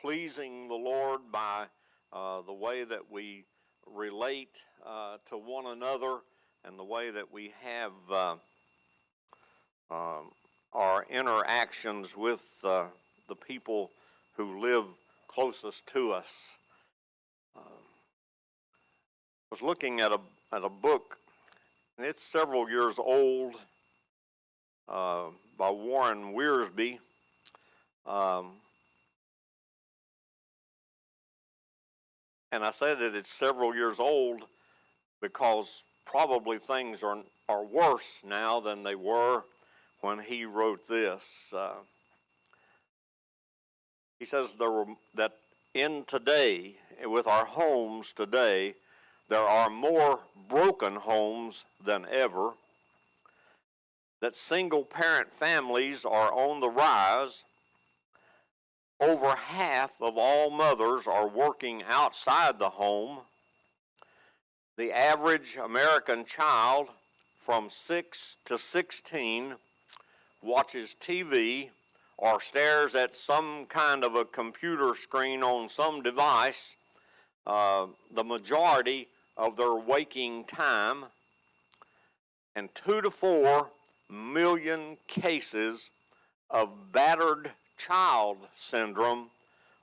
pleasing the Lord by the way that we relate to one another and the way that we have our interactions with the people who live closest to us. I was looking at a book, and it's several years old, by Warren Wiersbe. And I say that it's several years old because probably things are worse now than they were when he wrote this. He says that in today, with our homes today, there are more broken homes than ever, that single-parent families are on the rise. Over half of all mothers are working outside the home. The average American child from 6 to 16 watches TV or stares at some kind of a computer screen on some device the majority of their waking time, and 2 to 4 million cases of battered child syndrome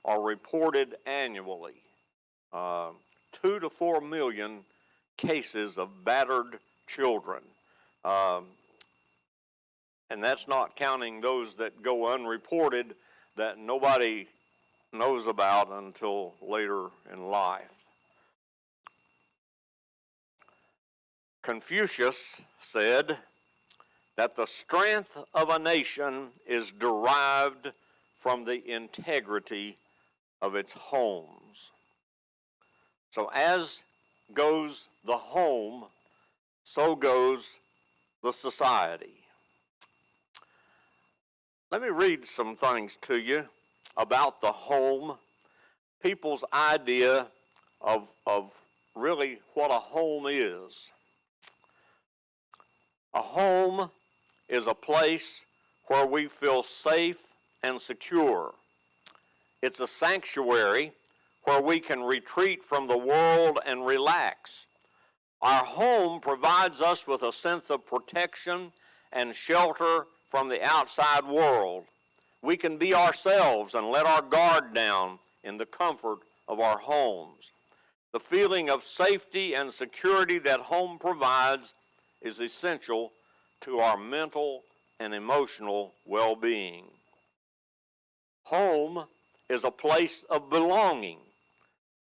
are reported annually. 2 to 4 million cases of battered children. And that's not counting those that go unreported that nobody knows about until later in life. Confucius said that the strength of a nation is derived from the integrity of its homes. So as goes the home, so goes the society. Let me read some things to you about the home, people's idea of really what a home is. A home is a place where we feel safe and secure. It's a sanctuary where we can retreat from the world and relax. Our home provides us with a sense of protection and shelter from the outside world. We can be ourselves and let our guard down in the comfort of our homes. The feeling of safety and security that home provides is essential to our mental and emotional well-being. Home is a place of belonging.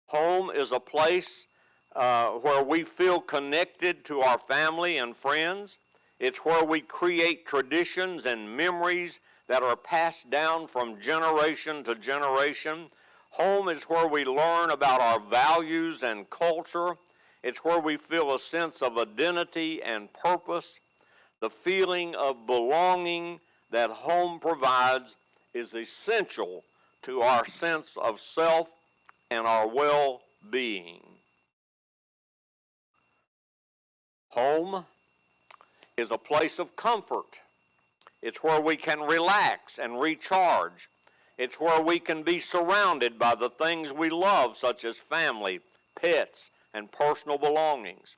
Home is a place where we feel connected to our family and friends. It's where we create traditions and memories that are passed down from generation to generation. Home is where we learn about our values and culture. It's where we feel a sense of identity and purpose. The feeling of belonging that home provides is essential to our sense of self and our well-being. Home is a place of comfort. It's where we can relax and recharge. It's where we can be surrounded by the things we love, such as family, pets, and personal belongings.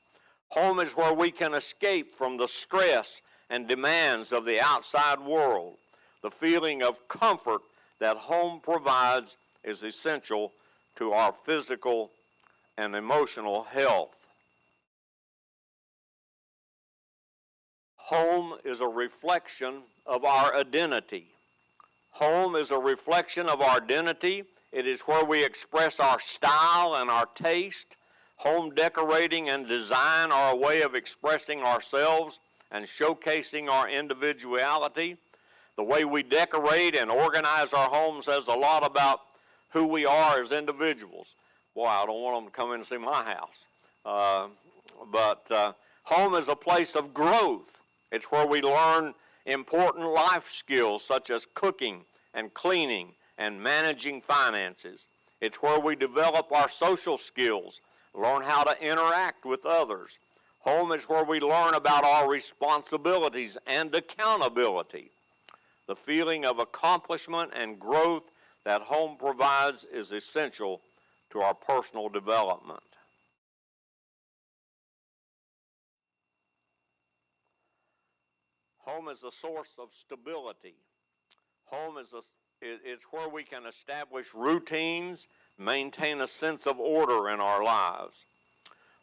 Home is where we can escape from the stress and demands of the outside world. The feeling of comfort that home provides is essential to our physical and emotional health. Home is a reflection of our identity. Home is a reflection of our identity. It is where we express our style and our taste. Home decorating and design are a way of expressing ourselves and showcasing our individuality. The way we decorate and organize our home says a lot about who we are as individuals. Boy, I don't want them to come in and see my house. But home is a place of growth. It's where we learn important life skills such as cooking and cleaning and managing finances. It's where we develop our social skills, learn how to interact with others. Home is where we learn about our responsibilities and accountability. The feeling of accomplishment and growth that home provides is essential to our personal development. Home is a source of stability. Home is it's where we can establish routines, maintain a sense of order in our lives.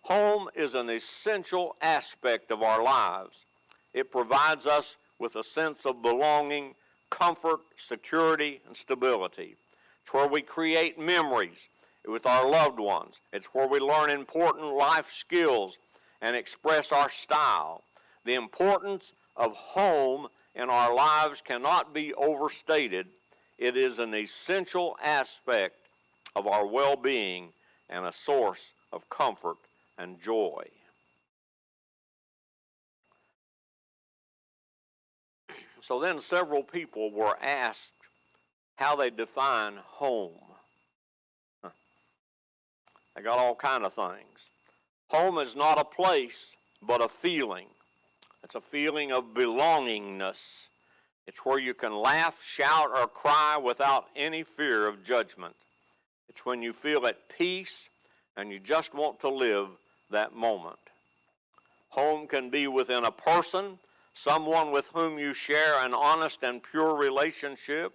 Home is an essential aspect of our lives. It provides us with a sense of belonging, comfort, security, and stability. It's where we create memories with our loved ones. It's where we learn important life skills and express our style. The importance of home in our lives cannot be overstated. It is an essential aspect of our well-being and a source of comfort and joy. So then several people were asked how they define home. They got all kinds of things. Home is not a place, but a feeling. It's a feeling of belongingness. It's where you can laugh, shout, or cry without any fear of judgment. It's when you feel at peace and you just want to live that moment. Home can be within a person, someone with whom you share an honest and pure relationship,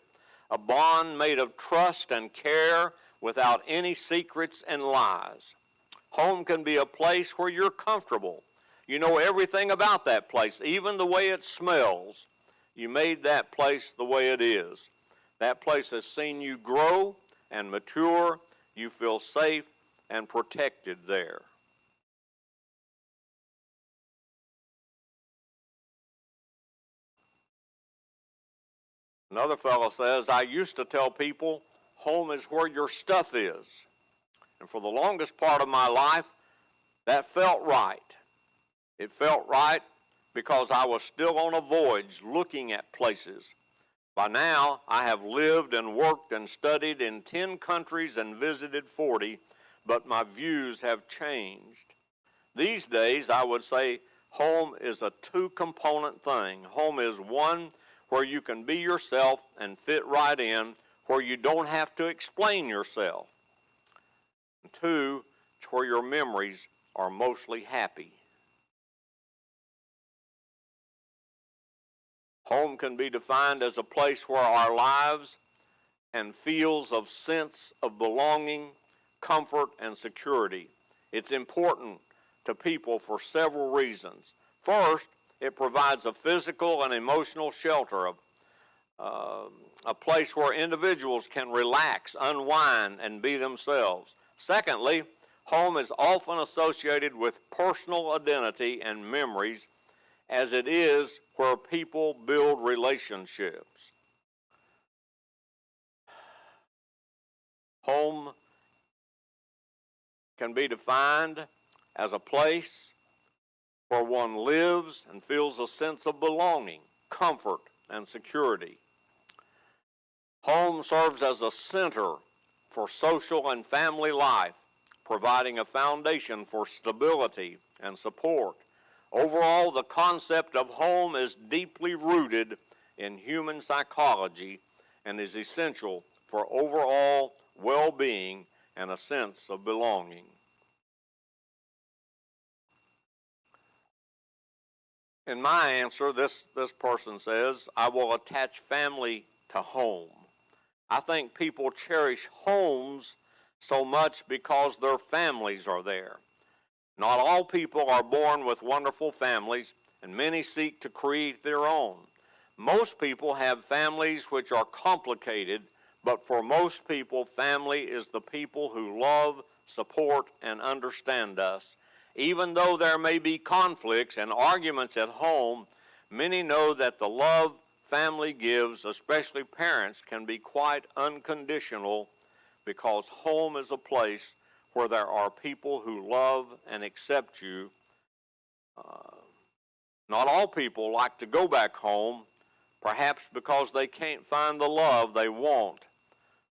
a bond made of trust and care without any secrets and lies. Home can be a place where you're comfortable. You know everything about that place, even the way it smells. You made that place the way it is. That place has seen you grow and mature. You feel safe and protected there. Another fellow says, I used to tell people home is where your stuff is. And for the longest part of my life, that felt right. It felt right because I was still on a voyage looking at places. By now, I have lived and worked and studied in 10 countries and visited 40, but my views have changed. These days, I would say home is a two-component thing. Home is one where you can be yourself and fit right in, where you don't have to explain yourself. And two, it's where your memories are mostly happy. Home can be defined as a place where our lives and feels of sense of belonging, comfort, and security. It's important to people for several reasons. First, it provides a physical and emotional shelter, a place where individuals can relax, unwind, and be themselves. Secondly, home is often associated with personal identity and memories, as it is where people build relationships. Home can be defined as a place where one lives and feels a sense of belonging, comfort, and security. Home serves as a center for social and family life, providing a foundation for stability and support. Overall, the concept of home is deeply rooted in human psychology and is essential for overall well-being and a sense of belonging. In my answer, this person says, I will attach family to home. I think people cherish homes so much because their families are there. Not all people are born with wonderful families, and many seek to create their own. Most people have families which are complicated, but for most people, family is the people who love, support, and understand us. Even though there may be conflicts and arguments at home, many know that the love family gives, especially parents, can be quite unconditional, because home is a place where there are people who love and accept you. Not all people like to go back home, perhaps because they can't find the love they want.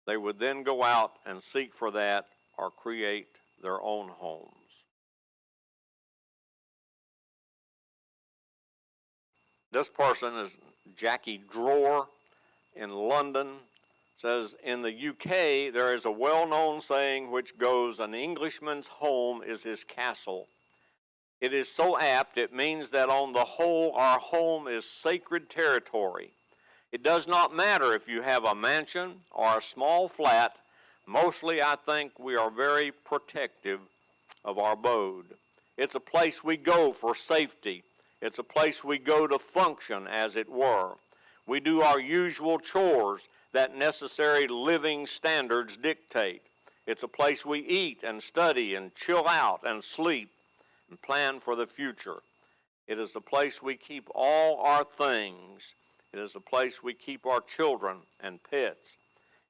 They would then go out and seek for that or create their own homes. This person is Jackie Drawer. in London. Says, in the UK, there is a well-known saying which goes, an Englishman's home is his castle. It is so apt, it means that on the whole, our home is sacred territory. It does not matter if you have a mansion or a small flat. Mostly, I think we are very protective of our abode. It's a place we go for safety. It's a place we go to function, as it were. We do our usual chores that necessary living standards dictate. It's a place we eat and study and chill out and sleep and plan for the future. It is a place we keep all our things. It is a place we keep our children and pets.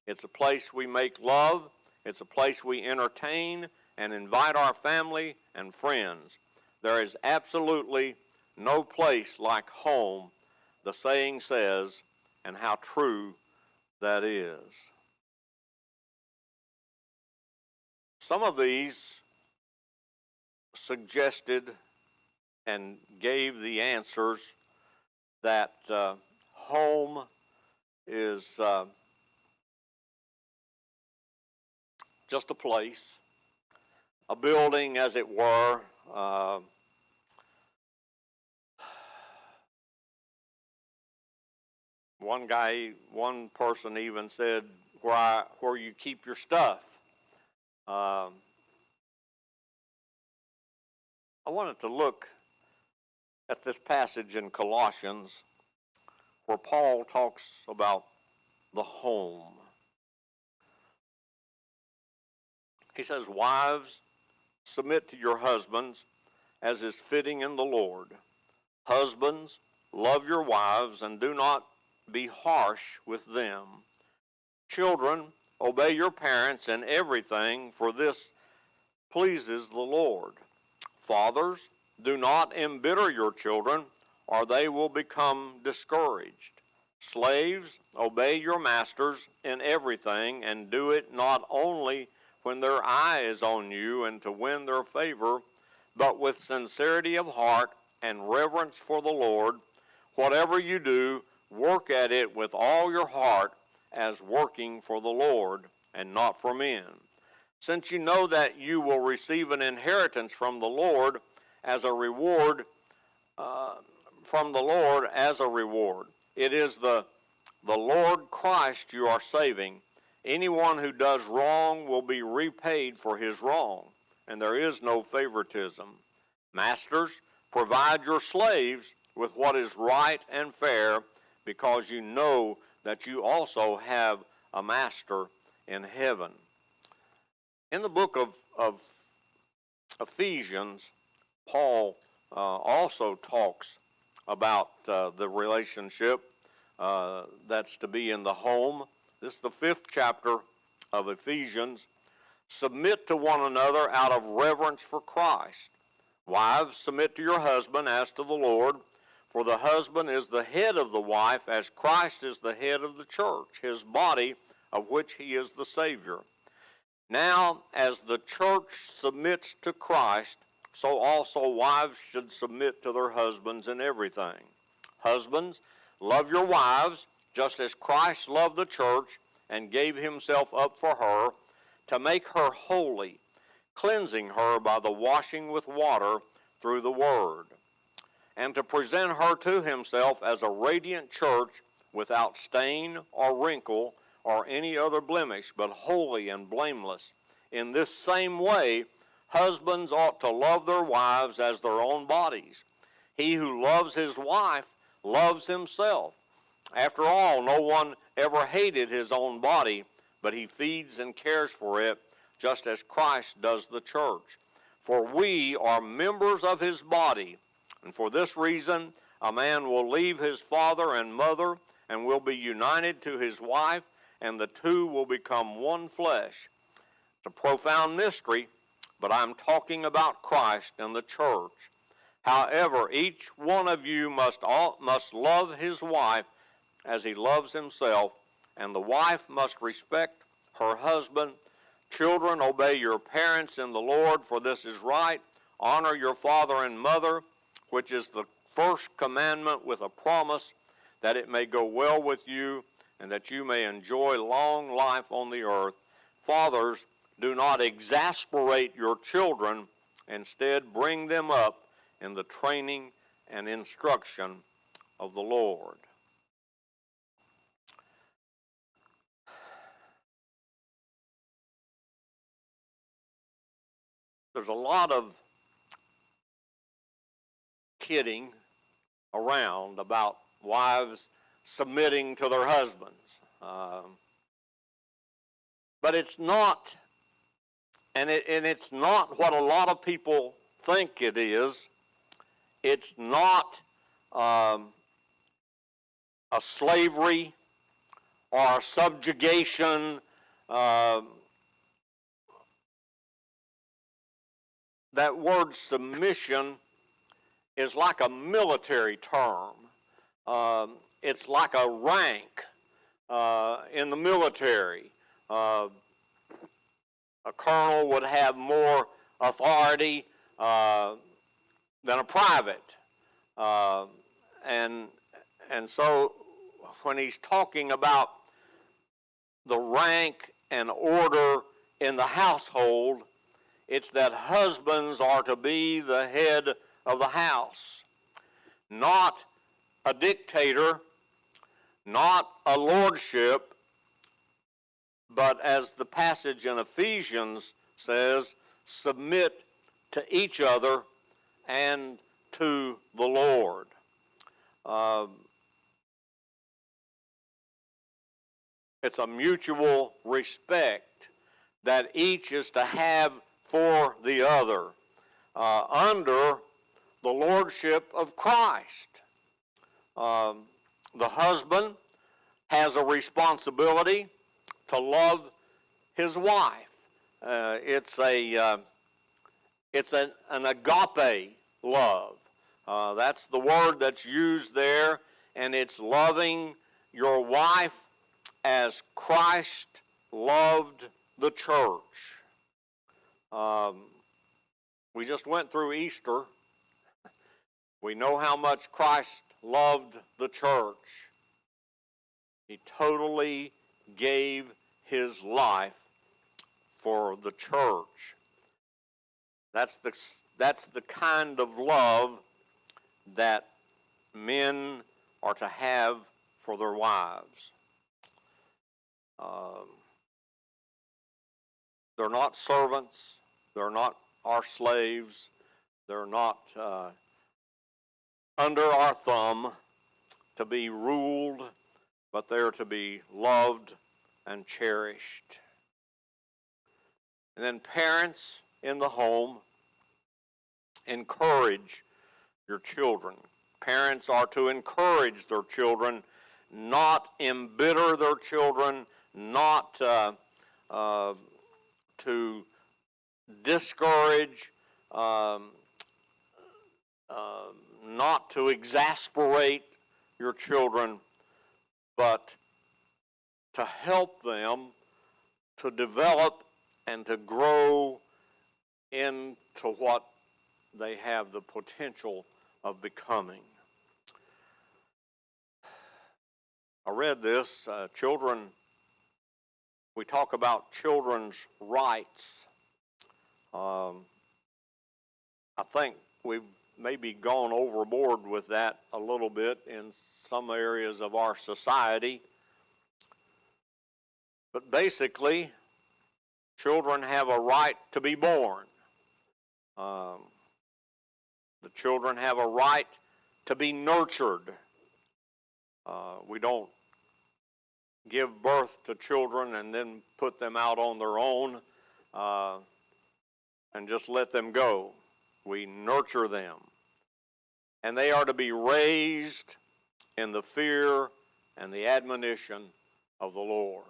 It's a place we make love. It's a place we entertain and invite our family and friends. There is absolutely no place like home, the saying says, and how true that is. Some of these suggested and gave the answers that home is just a place, a building, as it were. One person even said, where you keep your stuff. I wanted to look at this passage in Colossians where Paul talks about the home. He says, wives, submit to your husbands as is fitting in the Lord. Husbands, love your wives and do not be harsh with them. Children, obey your parents in everything, for this pleases the Lord. Fathers, do not embitter your children, or they will become discouraged. Slaves, obey your masters in everything, and do it not only when their eye is on you and to win their favor, but with sincerity of heart and reverence for the Lord. Whatever you do, work at it with all your heart as working for the Lord and not for men, since you know that you will receive an inheritance from the Lord as a reward, It is the Lord Christ you are saving. Anyone who does wrong will be repaid for his wrong, and there is no favoritism. Masters, provide your slaves with what is right and fair, because you know that you also have a master in heaven. In the book of Ephesians, Paul also talks about the relationship that's to be in the home. This is the 5th chapter of Ephesians. Submit to one another out of reverence for Christ. Wives, submit to your husband as to the Lord, for the husband is the head of the wife, as Christ is the head of the church, his body, of which he is the Savior. Now, as the church submits to Christ, so also wives should submit to their husbands in everything. Husbands, love your wives, just as Christ loved the church and gave himself up for her, to make her holy, cleansing her by the washing with water through the word, and to present her to himself as a radiant church without stain or wrinkle or any other blemish, but holy and blameless. In this same way, husbands ought to love their wives as their own bodies. He who loves his wife loves himself. After all, no one ever hated his own body, but he feeds and cares for it, just as Christ does the church. For we are members of his body, and for this reason a man will leave his father and mother and will be united to his wife, and the two will become one flesh. It's a profound mystery, but I'm talking about Christ and the church. However, each one of you must love his wife as he loves himself, and the wife must respect her husband. Children, obey your parents in the Lord, for this is right. Honor your father and mother, which is the first commandment with a promise, that it may go well with you and that you may enjoy long life on the earth. Fathers, do not exasperate your children. Instead, bring them up in the training and instruction of the Lord. There's a lot of kidding around about wives submitting to their husbands. But it's not, and it's not what a lot of people think it is. It's not a slavery or a subjugation. That word submission is like a military term. It's like a rank in the military. A colonel would have more authority than a private. And so when he's talking about the rank and order in the household, it's that husbands are to be the head of the house, not a dictator, not a lordship, but as the passage in Ephesians says, submit to each other and to the Lord. It's a mutual respect that each is to have for the other under the lordship of Christ. The husband has a responsibility to love his wife. It's an agape love. That's the word that's used there, and it's loving your wife as Christ loved the church. We just went through Easter. We know how much Christ loved the church. He totally gave his life for the church. That's the kind of love that men are to have for their wives. They're not servants. They're not our slaves. They're not under our thumb to be ruled, but they're to be loved and cherished. And then parents in the home, encourage your children. Parents are to encourage their children, not embitter their children, not to discourage, not to exasperate your children, but to help them to develop and to grow into what they have the potential of becoming. I read this, children, we talk about children's rights. I think we've maybe gone overboard with that a little bit in some areas of our society. But basically, children have a right to be born. The children have a right to be nurtured. We don't give birth to children and then put them out on their own and just let them go. We nurture them. And they are to be raised in the fear and the admonition of the Lord.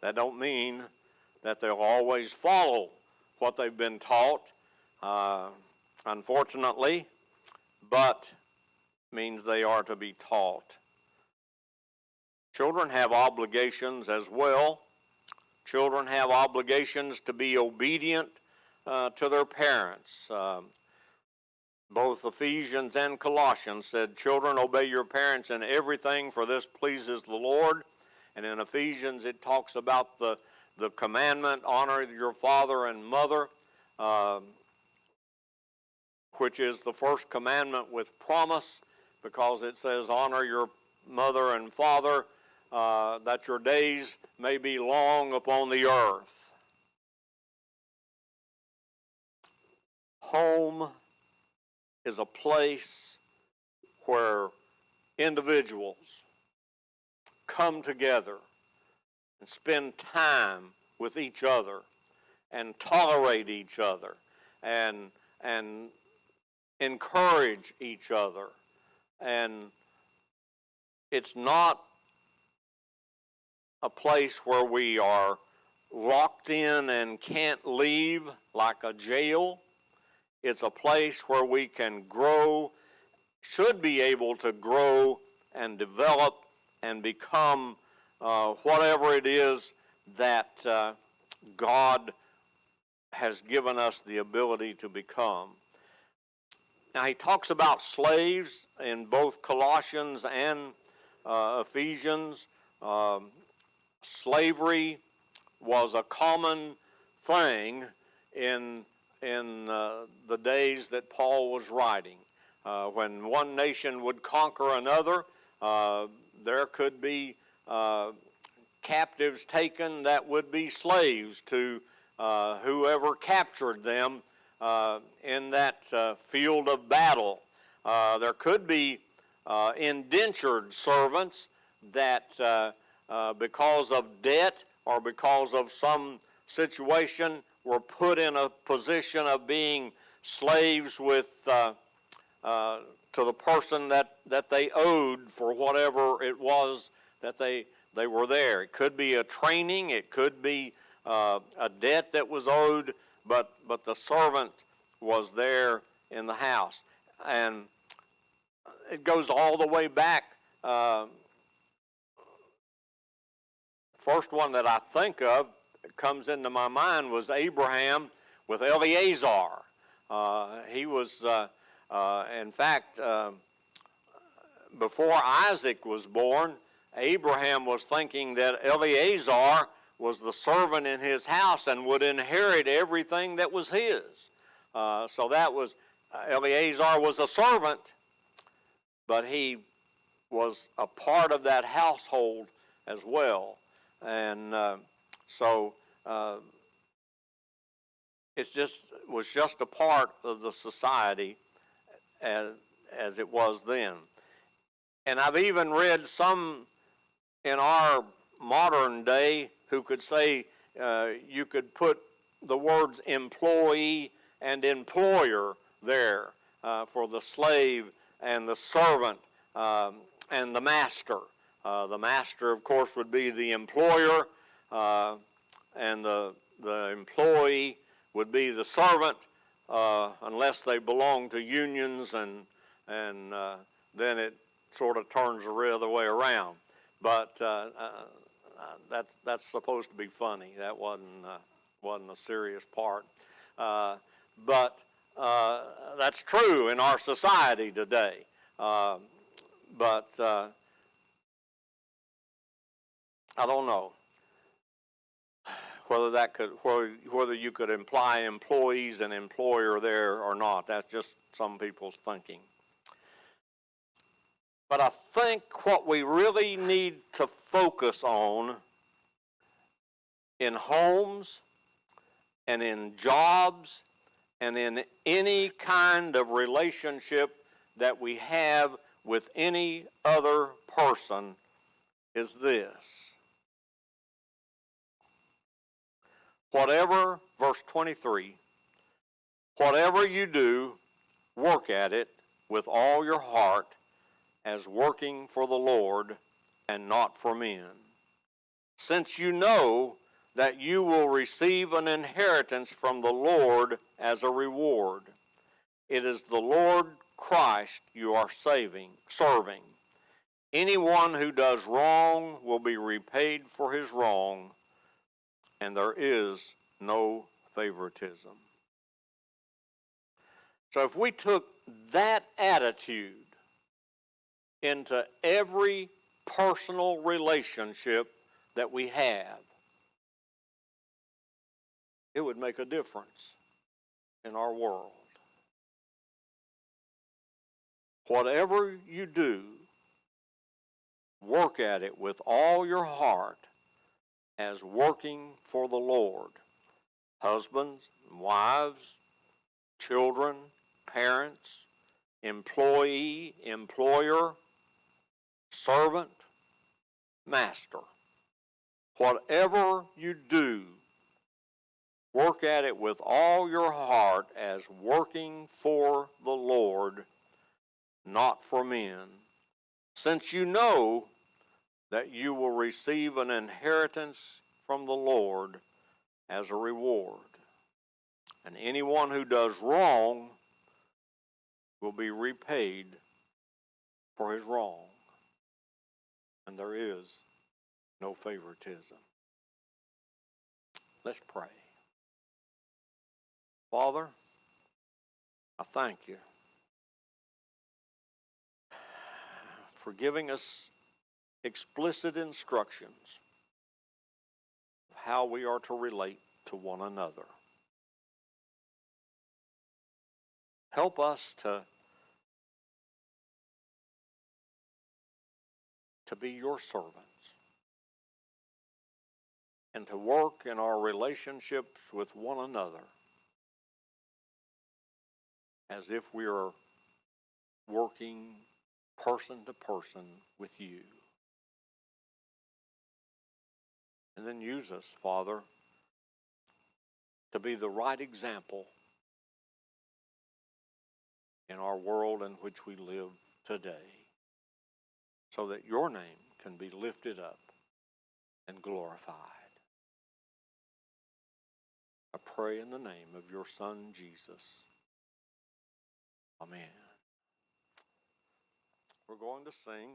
That don't mean that they'll always follow what they've been taught, unfortunately, but means they are to be taught. Children have obligations as well. Children have obligations to be obedient to their parents. Both Ephesians and Colossians said, children, obey your parents in everything, for this pleases the Lord. And in Ephesians, it talks about the commandment, honor your father and mother, which is the first commandment with promise, because it says, honor your mother and father, that your days may be long upon the earth. Home is a place where individuals come together and spend time with each other and tolerate each other and encourage each other. And it's not a place where we are locked in and can't leave like a jail. It's a place where we can grow, should be able to grow and develop and become whatever it is that God has given us the ability to become. Now, he talks about slaves in both Colossians and Ephesians. Slavery was a common thing in the days that Paul was writing. When one nation would conquer another, there could be captives taken that would be slaves to whoever captured them in that field of battle. There could be indentured servants that because of debt or because of some situation were put in a position of being slaves with to the person that they owed for whatever it was that they were there. It could be a training, it could be a debt that was owed, but the servant was there in the house. And it goes all the way back. First one that I think of comes into my mind was Abraham with Eleazar. He was, in fact, before Isaac was born, Abraham was thinking that Eleazar was the servant in his house and would inherit everything that was his. So that was, Eleazar was a servant, but he was a part of that household as well. And so it was just a part of the society as it was then. And I've even read some in our modern day who could say you could put the words employee and employer there for the slave and the servant and the master. The master, of course, would be the employer, and the employee would be the servant, unless they belong to unions, and then it sort of turns the other way around. But that's supposed to be funny. That wasn't a serious part. But that's true in our society today. But I don't know whether you could imply employees and employer there or not. That's just some people's thinking. But I think what we really need to focus on in homes and in jobs and in any kind of relationship that we have with any other person is this. Whatever, verse 23, whatever you do, work at it with all your heart as working for the Lord and not for men, since you know that you will receive an inheritance from the Lord as a reward. It is the Lord Christ you are serving. Anyone who does wrong will be repaid for his wrong, and there is no favoritism. So if we took that attitude into every personal relationship that we have, it would make a difference in our world. Whatever you do, work at it with all your heart as working for the Lord. Husbands, wives, children, parents, employee, employer, servant, master. Whatever you do, work at it with all your heart as working for the Lord, not for men, since you know that you will receive an inheritance from the Lord as a reward. And anyone who does wrong will be repaid for his wrong. And there is no favoritism. Let's pray. Father, I thank you for giving us explicit instructions of how we are to relate to one another. Help us to be your servants and to work in our relationships with one another as if we are working person to person with you. And then use us, Father, to be the right example in our world in which we live today, so that your name can be lifted up and glorified. I pray in the name of your Son, Jesus. Amen. We're going to sing